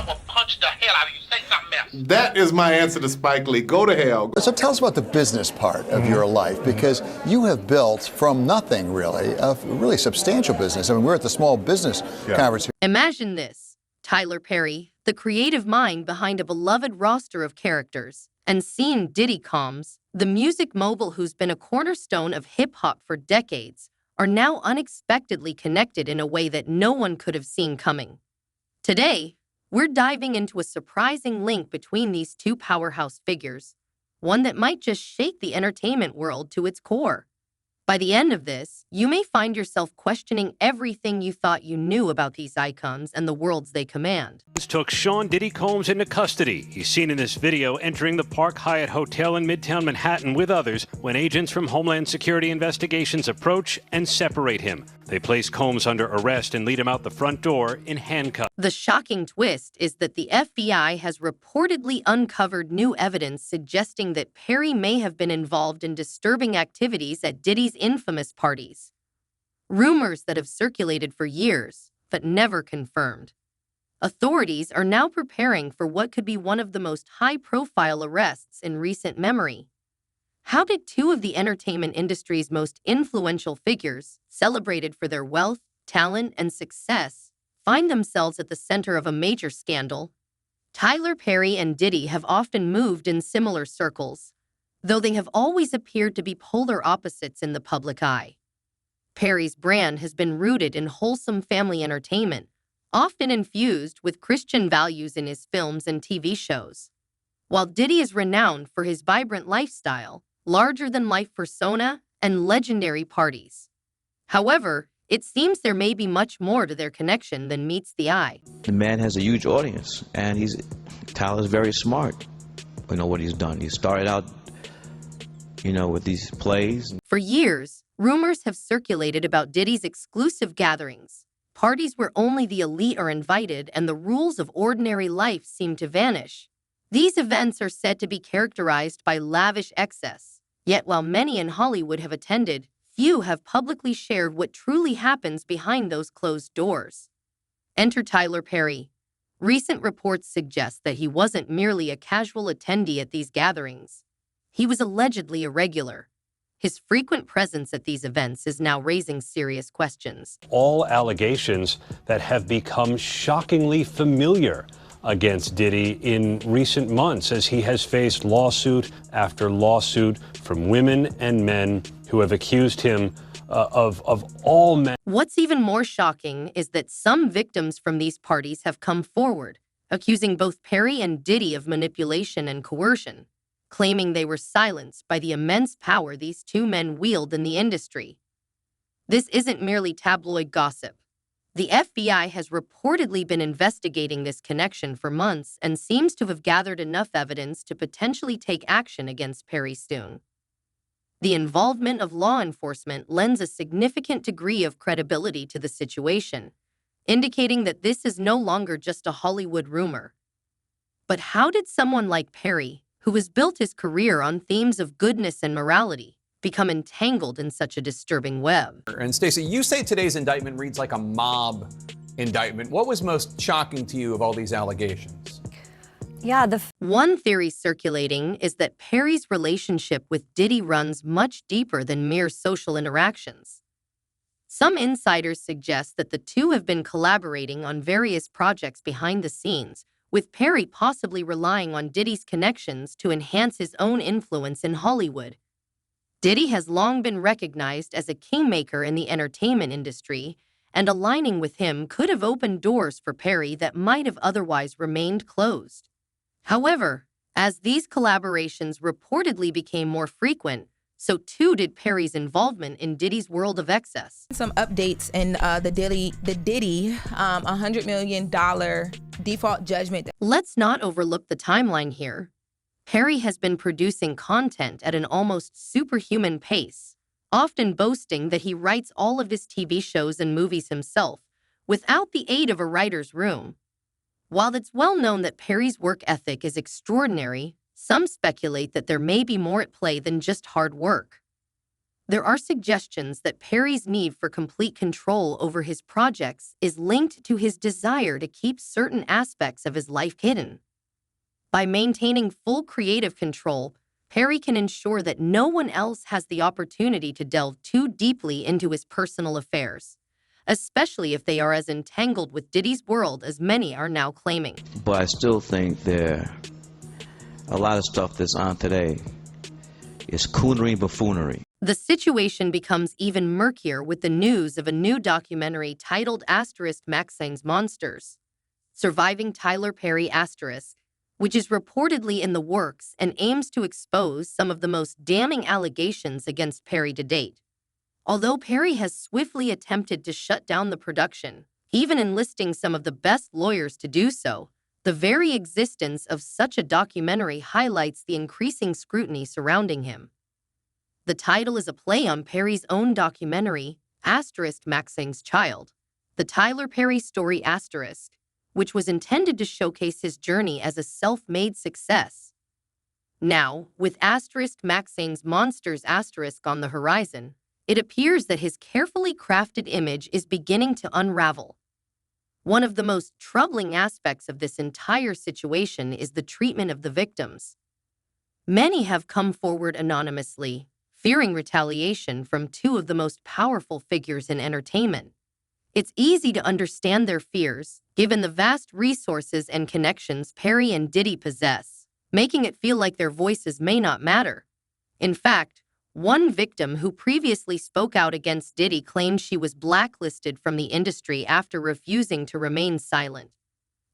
I will punch the hell out of you. Say something else. That is my answer to Spike Lee. Go to hell. So tell us about the business part of your life, because you have built from nothing, really, a really substantial business. I mean, we're at the small business conference here. Imagine this. Tyler Perry, the creative mind behind a beloved roster of characters, and seeing Diddy Combs, the music mogul who's been a cornerstone of hip-hop for decades, are now unexpectedly connected in a way that no one could have seen coming. Today, we're diving into a surprising link between these two powerhouse figures, one that might just shake the entertainment world to its core. By the end of this, you may find yourself questioning everything you thought you knew about these icons and the worlds they command. Took Sean Diddy Combs into custody. He's seen in this video entering the Park Hyatt Hotel in Midtown Manhattan with others when agents from Homeland Security Investigations approach and separate him. They place Combs under arrest and lead him out the front door in handcuffs. The shocking twist is that the FBI has reportedly uncovered new evidence suggesting that Perry may have been involved in disturbing activities at Diddy's infamous parties. Rumors that have circulated for years, but never confirmed. Authorities are now preparing for what could be one of the most high-profile arrests in recent memory. How did two of the entertainment industry's most influential figures, celebrated for their wealth, talent, and success, find themselves at the center of a major scandal? Tyler Perry and Diddy have often moved in similar circles, though they have always appeared to be polar opposites in the public eye. Perry's brand has been rooted in wholesome family entertainment, often infused with Christian values in his films and TV shows, while Diddy is renowned for his vibrant lifestyle, larger-than-life persona, and legendary parties. However, it seems there may be much more to their connection than meets the eye. The man has a huge audience, and Tyler's very smart. You know what he's done. He started out, with these plays. For years, rumors have circulated about Diddy's exclusive gatherings, parties where only the elite are invited and the rules of ordinary life seem to vanish. These events are said to be characterized by lavish excess, yet while many in Hollywood have attended, few have publicly shared what truly happens behind those closed doors. Enter Tyler Perry. Recent reports suggest that he wasn't merely a casual attendee at these gatherings. He was allegedly irregular. His frequent presence at these events is now raising serious questions. All allegations that have become shockingly familiar against Diddy in recent months as he has faced lawsuit after lawsuit from women and men who have accused him of all men. What's even more shocking is that some victims from these parties have come forward, accusing both Perry and Diddy of manipulation and coercion, claiming they were silenced by the immense power these two men wield in the industry. This isn't merely tabloid gossip. The FBI has reportedly been investigating this connection for months and seems to have gathered enough evidence to potentially take action against Perry soon. The involvement of law enforcement lends a significant degree of credibility to the situation, indicating that this is no longer just a Hollywood rumor. But how did someone like Perry, who has built his career on themes of goodness and morality, become entangled in such a disturbing web? And Stacey, you say today's indictment reads like a mob indictment. What was most shocking to you of all these allegations? Yeah, one theory circulating is that Perry's relationship with Diddy runs much deeper than mere social interactions. Some insiders suggest that the two have been collaborating on various projects behind the scenes, with Perry possibly relying on Diddy's connections to enhance his own influence in Hollywood. Diddy has long been recognized as a kingmaker in the entertainment industry, and aligning with him could have opened doors for Perry that might have otherwise remained closed. However, as these collaborations reportedly became more frequent, so too did Perry's involvement in Diddy's world of excess. Some updates in the Diddy $100 million default judgment. Let's not overlook the timeline here. Perry has been producing content at an almost superhuman pace, often boasting that he writes all of his TV shows and movies himself, without the aid of a writer's room. While it's well known that Perry's work ethic is extraordinary, some speculate that there may be more at play than just hard work. There are suggestions that Perry's need for complete control over his projects is linked to his desire to keep certain aspects of his life hidden. By maintaining full creative control, Perry can ensure that no one else has the opportunity to delve too deeply into his personal affairs, especially if they are as entangled with Diddy's world as many are now claiming. But I still think a lot of stuff that's on today is coonery buffoonery. The situation becomes even murkier with the news of a new documentary titled *Maxing's Monsters, Surviving Tyler Perry *, which is reportedly in the works and aims to expose some of the most damning allegations against Perry to date. Although Perry has swiftly attempted to shut down the production, even enlisting some of the best lawyers to do so, the very existence of such a documentary highlights the increasing scrutiny surrounding him. The title is a play on Perry's own documentary, *Maxing's Child, The Tyler Perry Story *, which was intended to showcase his journey as a self-made success. Now, with *Maxing's Monsters * on the horizon, it appears that his carefully crafted image is beginning to unravel. One of the most troubling aspects of this entire situation is the treatment of the victims. Many have come forward anonymously, fearing retaliation from two of the most powerful figures in entertainment. It's easy to understand their fears, given the vast resources and connections Perry and Diddy possess, making it feel like their voices may not matter. In fact, one victim who previously spoke out against Diddy claimed she was blacklisted from the industry after refusing to remain silent.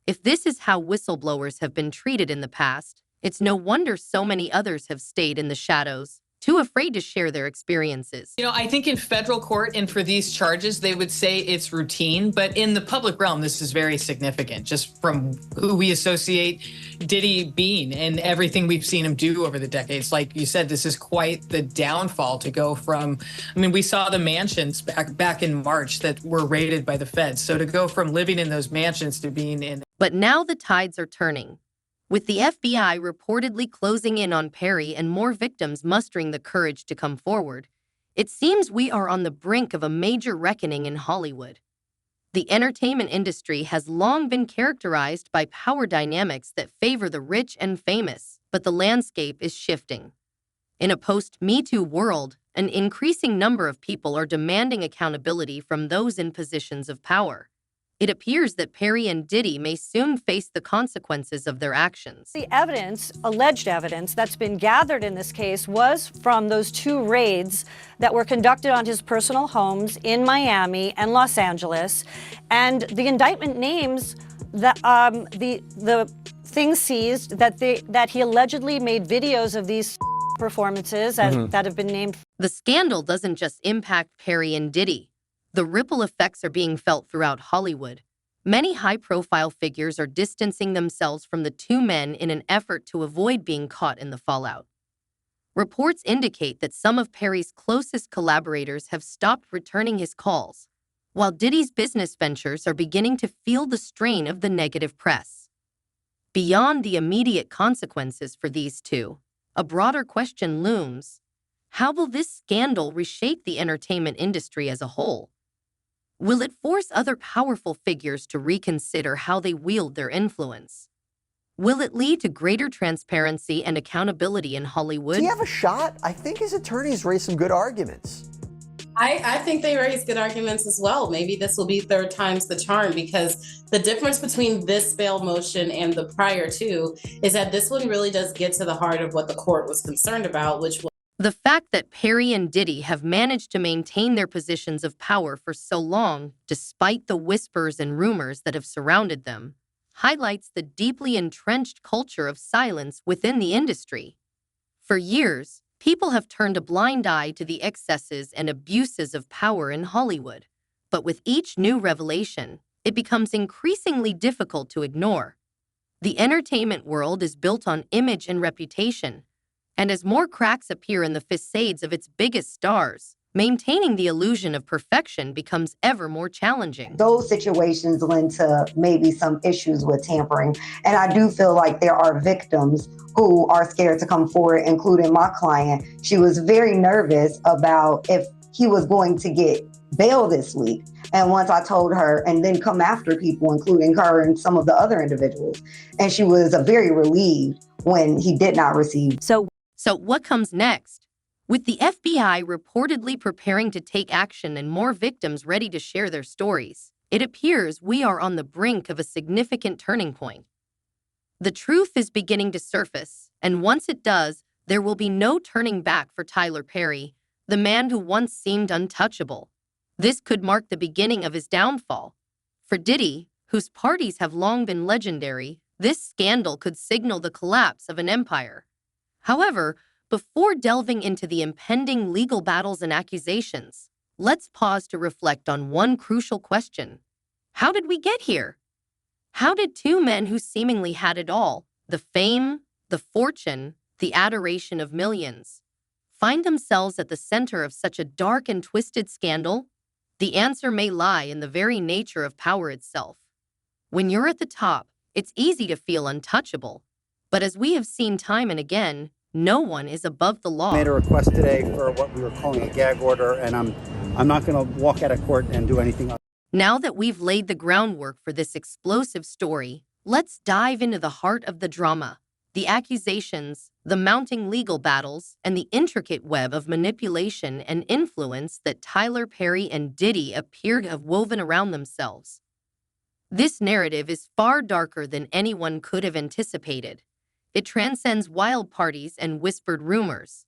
If this is how whistleblowers have been treated in the past, it's no wonder so many others have stayed in the shadows, too afraid to share their experiences. You know, I think in federal court and for these charges, they would say it's routine, but in the public realm, this is very significant, just from who we associate Diddy being and everything we've seen him do over the decades. Like you said, this is quite the downfall to go from, I mean, we saw the mansions back in March that were raided by the feds. So to go from living in those mansions to being in. But now the tides are turning. With the FBI reportedly closing in on Perry and more victims mustering the courage to come forward, it seems we are on the brink of a major reckoning in Hollywood. The entertainment industry has long been characterized by power dynamics that favor the rich and famous, but the landscape is shifting. In a post-Me Too world, an increasing number of people are demanding accountability from those in positions of power. It appears that Perry and Diddy may soon face the consequences of their actions. The evidence, alleged evidence, that's been gathered in this case was from those two raids that were conducted on his personal homes in Miami and Los Angeles. And the indictment names the things seized that he allegedly made videos of these performances that have been named. The scandal doesn't just impact Perry and Diddy. The ripple effects are being felt throughout Hollywood. Many high-profile figures are distancing themselves from the two men in an effort to avoid being caught in the fallout. Reports indicate that some of Perry's closest collaborators have stopped returning his calls, while Diddy's business ventures are beginning to feel the strain of the negative press. Beyond the immediate consequences for these two, a broader question looms. How will this scandal reshape the entertainment industry as a whole? Will it force other powerful figures to reconsider how they wield their influence? Will it lead to greater transparency and accountability in Hollywood? Does he have a shot? I think his attorneys raised some good arguments. I think they raised good arguments as well. Maybe this will be third time's the charm, because the difference between this bail motion and the prior two is that this one really does get to the heart of what the court was concerned about, which was the fact that Perry and Diddy have managed to maintain their positions of power for so long, despite the whispers and rumors that have surrounded them, highlights the deeply entrenched culture of silence within the industry. For years, people have turned a blind eye to the excesses and abuses of power in Hollywood, but with each new revelation, it becomes increasingly difficult to ignore. The entertainment world is built on image and reputation, and as more cracks appear in the facades of its biggest stars, Maintaining the illusion of perfection becomes ever more challenging. Those situations lend to maybe some issues with tampering. And I do feel like there are victims who are scared to come forward, including my client. She was very nervous about if he was going to get bail this week. And once I told her, and then come after people, including her and some of the other individuals, and she was very relieved when he did not receive. So what comes next? With the FBI reportedly preparing to take action and more victims ready to share their stories, it appears we are on the brink of a significant turning point. The truth is beginning to surface, and once it does, there will be no turning back for Tyler Perry, the man who once seemed untouchable. This could mark the beginning of his downfall. For Diddy, whose parties have long been legendary, this scandal could signal the collapse of an empire. However, before delving into the impending legal battles and accusations, let's pause to reflect on one crucial question. How did we get here? How did two men who seemingly had it all, the fame, the fortune, the adoration of millions, find themselves at the center of such a dark and twisted scandal? The answer may lie in the very nature of power itself. When you're at the top, it's easy to feel untouchable. But as we have seen time and again, no one is above the law. I made a request today for what we were calling a gag order, and I'm not going to walk out of court and do anything else. Now that we've laid the groundwork for this explosive story, let's dive into the heart of the drama, the accusations, the mounting legal battles, and the intricate web of manipulation and influence that Tyler Perry and Diddy appear to have woven around themselves. This narrative is far darker than anyone could have anticipated. It transcends wild parties and whispered rumors.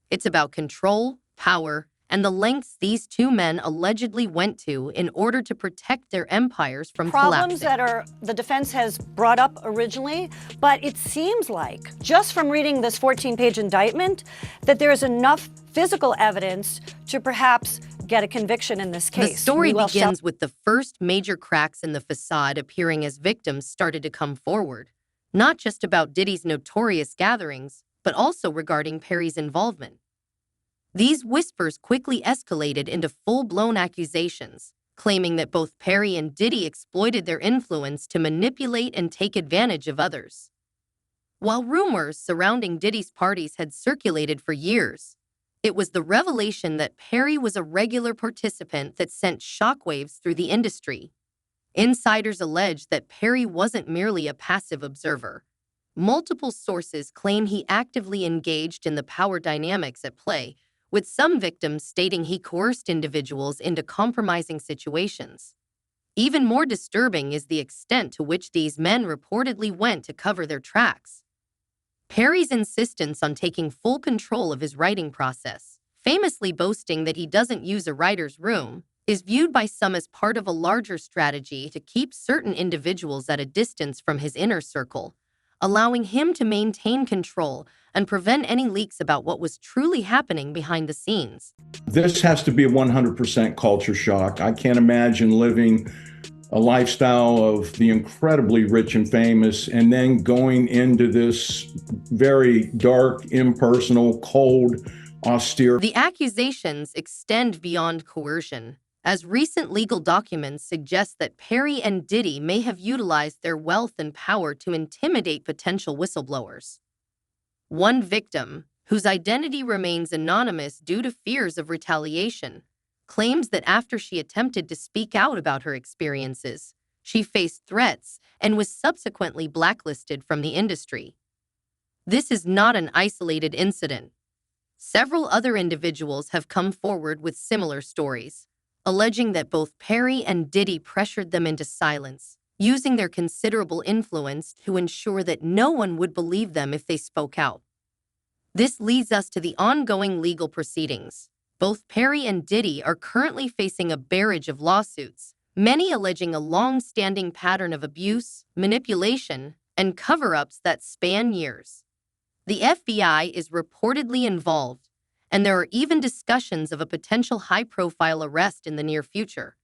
It's about control, power, and the lengths these two men allegedly went to in order to protect their empires from Problems collapsing. that the defense has brought up originally, but it seems like, just from reading this 14-page indictment, that there is enough physical evidence to perhaps get a conviction in this case. The story begins with the first major cracks in the facade appearing as victims started to come forward. Not just about Diddy's notorious gatherings, but also regarding Perry's involvement. These whispers quickly escalated into full-blown accusations, claiming that both Perry and Diddy exploited their influence to manipulate and take advantage of others. While rumors surrounding Diddy's parties had circulated for years, it was the revelation that Perry was a regular participant that sent shockwaves through the industry. Insiders alleged that Perry wasn't merely a passive observer. Multiple sources claim he actively engaged in the power dynamics at play, with some victims stating he coerced individuals into compromising situations. Even more disturbing is the extent to which these men reportedly went to cover their tracks. Perry's insistence on taking full control of his writing process, famously boasting that he doesn't use a writer's room, is viewed by some as part of a larger strategy to keep certain individuals at a distance from his inner circle, allowing him to maintain control and prevent any leaks about what was truly happening behind the scenes. This has to be a 100% culture shock. I can't imagine living a lifestyle of the incredibly rich and famous and then going into this very dark, impersonal, cold, austere. The accusations extend beyond coercion, as recent legal documents suggest that Perry and Diddy may have utilized their wealth and power to intimidate potential whistleblowers. One victim, whose identity remains anonymous due to fears of retaliation, claims that after she attempted to speak out about her experiences, she faced threats and was subsequently blacklisted from the industry. This is not an isolated incident. Several other individuals have come forward with similar stories, alleging that both Perry and Diddy pressured them into silence, using their considerable influence to ensure that no one would believe them if they spoke out. This leads us to the ongoing legal proceedings. Both Perry and Diddy are currently facing a barrage of lawsuits, many alleging a long-standing pattern of abuse, manipulation, and cover-ups that span years. The FBI is reportedly involved, and there are even discussions of a potential high-profile arrest in the near future.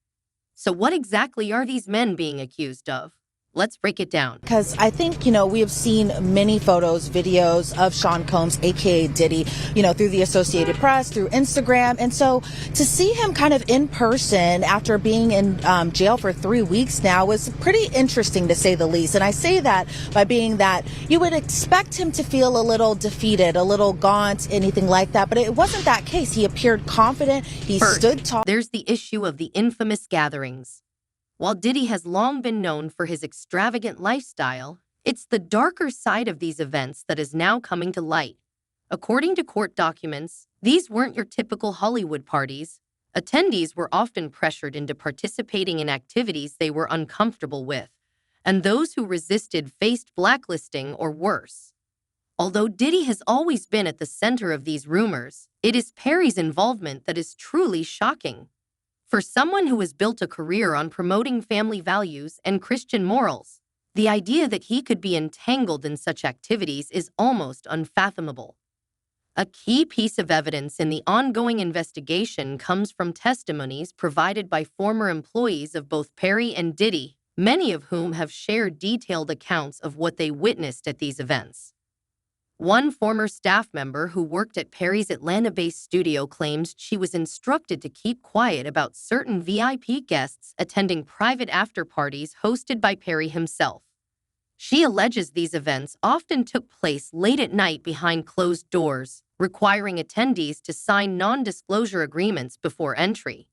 So what exactly are these men being accused of? Let's break it down. Because I think, we have seen many photos, videos of Sean Combs, aka Diddy, through the Associated Press, through Instagram. And so to see him kind of in person after being in jail for 3 weeks now was pretty interesting, to say the least. And I say that by being that you would expect him to feel a little defeated, a little gaunt, anything like that. But it wasn't that case. He appeared confident. He stood tall. There's the issue of the infamous gatherings. While Diddy has long been known for his extravagant lifestyle, it's the darker side of these events that is now coming to light. According to court documents, these weren't your typical Hollywood parties. Attendees were often pressured into participating in activities they were uncomfortable with, and those who resisted faced blacklisting or worse. Although Diddy has always been at the center of these rumors, it is Perry's involvement that is truly shocking. For someone who has built a career on promoting family values and Christian morals, the idea that he could be entangled in such activities is almost unfathomable. A key piece of evidence in the ongoing investigation comes from testimonies provided by former employees of both Perry and Diddy, many of whom have shared detailed accounts of what they witnessed at these events. One former staff member who worked at Perry's Atlanta-based studio claims she was instructed to keep quiet about certain VIP guests attending private after-parties hosted by Perry himself. She alleges these events often took place late at night behind closed doors, requiring attendees to sign non-disclosure agreements before entry.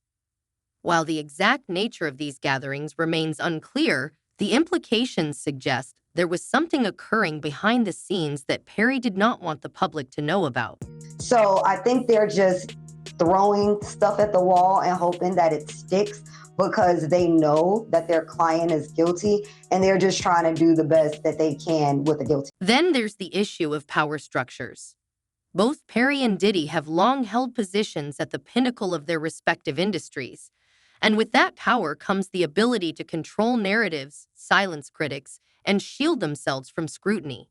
While the exact nature of these gatherings remains unclear, the implications suggest there was something occurring behind the scenes that Perry did not want the public to know about. So I think they're just throwing stuff at the wall and hoping that it sticks because they know that their client is guilty and they're just trying to do the best that they can with the guilty. Then there's the issue of power structures. Both Perry and Diddy have long held positions at the pinnacle of their respective industries. And with that power comes the ability to control narratives, silence critics, and shield themselves from scrutiny.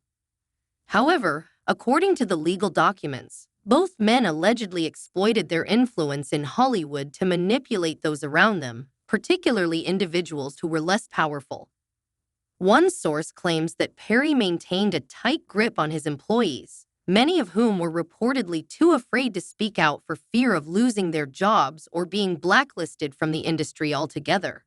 However, according to the legal documents, both men allegedly exploited their influence in Hollywood to manipulate those around them, particularly individuals who were less powerful. One source claims that Perry maintained a tight grip on his employees, many of whom were reportedly too afraid to speak out for fear of losing their jobs or being blacklisted from the industry altogether.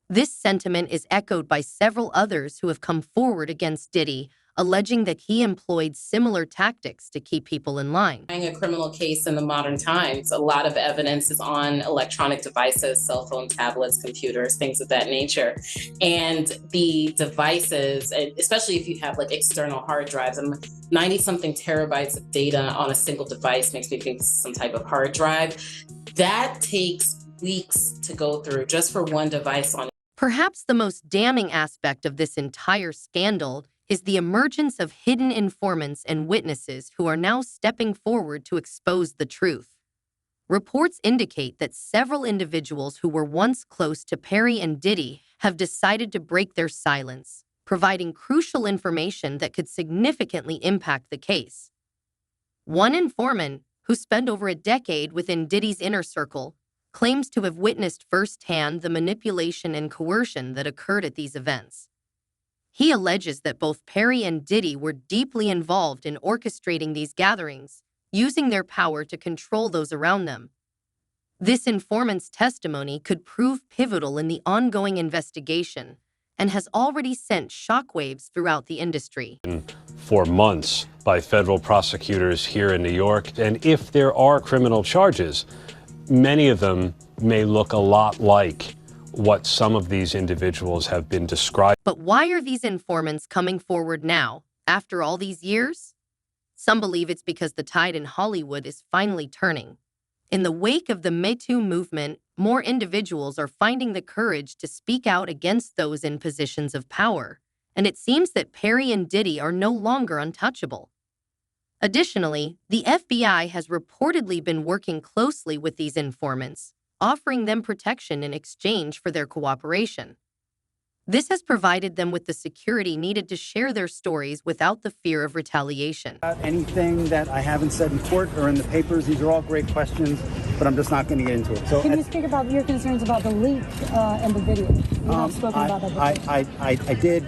This sentiment is echoed by several others who have come forward against Diddy, alleging that he employed similar tactics to keep people in line. A criminal case in the modern times, a lot of evidence is on electronic devices, cell phone, tablets, computers, things of that nature. And the devices, especially if you have like external hard drives, 90-something terabytes of data on a single device makes me think some type of hard drive. That takes weeks to go through just for one device on. Perhaps the most damning aspect of this entire scandal is the emergence of hidden informants and witnesses who are now stepping forward to expose the truth. Reports indicate that several individuals who were once close to Perry and Diddy have decided to break their silence, providing crucial information that could significantly impact the case. One informant, who spent over a decade within Diddy's inner circle, claims to have witnessed firsthand the manipulation and coercion that occurred at these events. He alleges that both Perry and Diddy were deeply involved in orchestrating these gatherings, using their power to control those around them. This informant's testimony could prove pivotal in the ongoing investigation and has already sent shockwaves throughout the industry. For months by federal prosecutors here in New York, and if there are criminal charges, many of them may look a lot like what some of these individuals have been described. But why are these informants coming forward now, after all these years? Some believe it's because the tide in Hollywood is finally turning. In the wake of the Me Too movement, more individuals are finding the courage to speak out against those in positions of power, and it seems that Perry and Diddy are no longer untouchable. Additionally, the FBI has reportedly been working closely with these informants, offering them protection in exchange for their cooperation. This has provided them with the security needed to share their stories without the fear of retaliation. Anything that I haven't said in court or in the papers, these are all great questions. but I'm just not going to get into it. So can you speak about your concerns about the leak and the video? You have spoken about that before.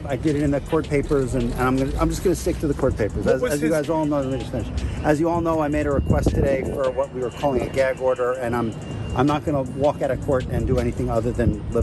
I did it in the court papers, and I'm just going to stick to the court papers. As you guys all know, let me just finish. As you all know, I made a request today for what we were calling a gag order, and I'm not going to walk out of court and do anything other than live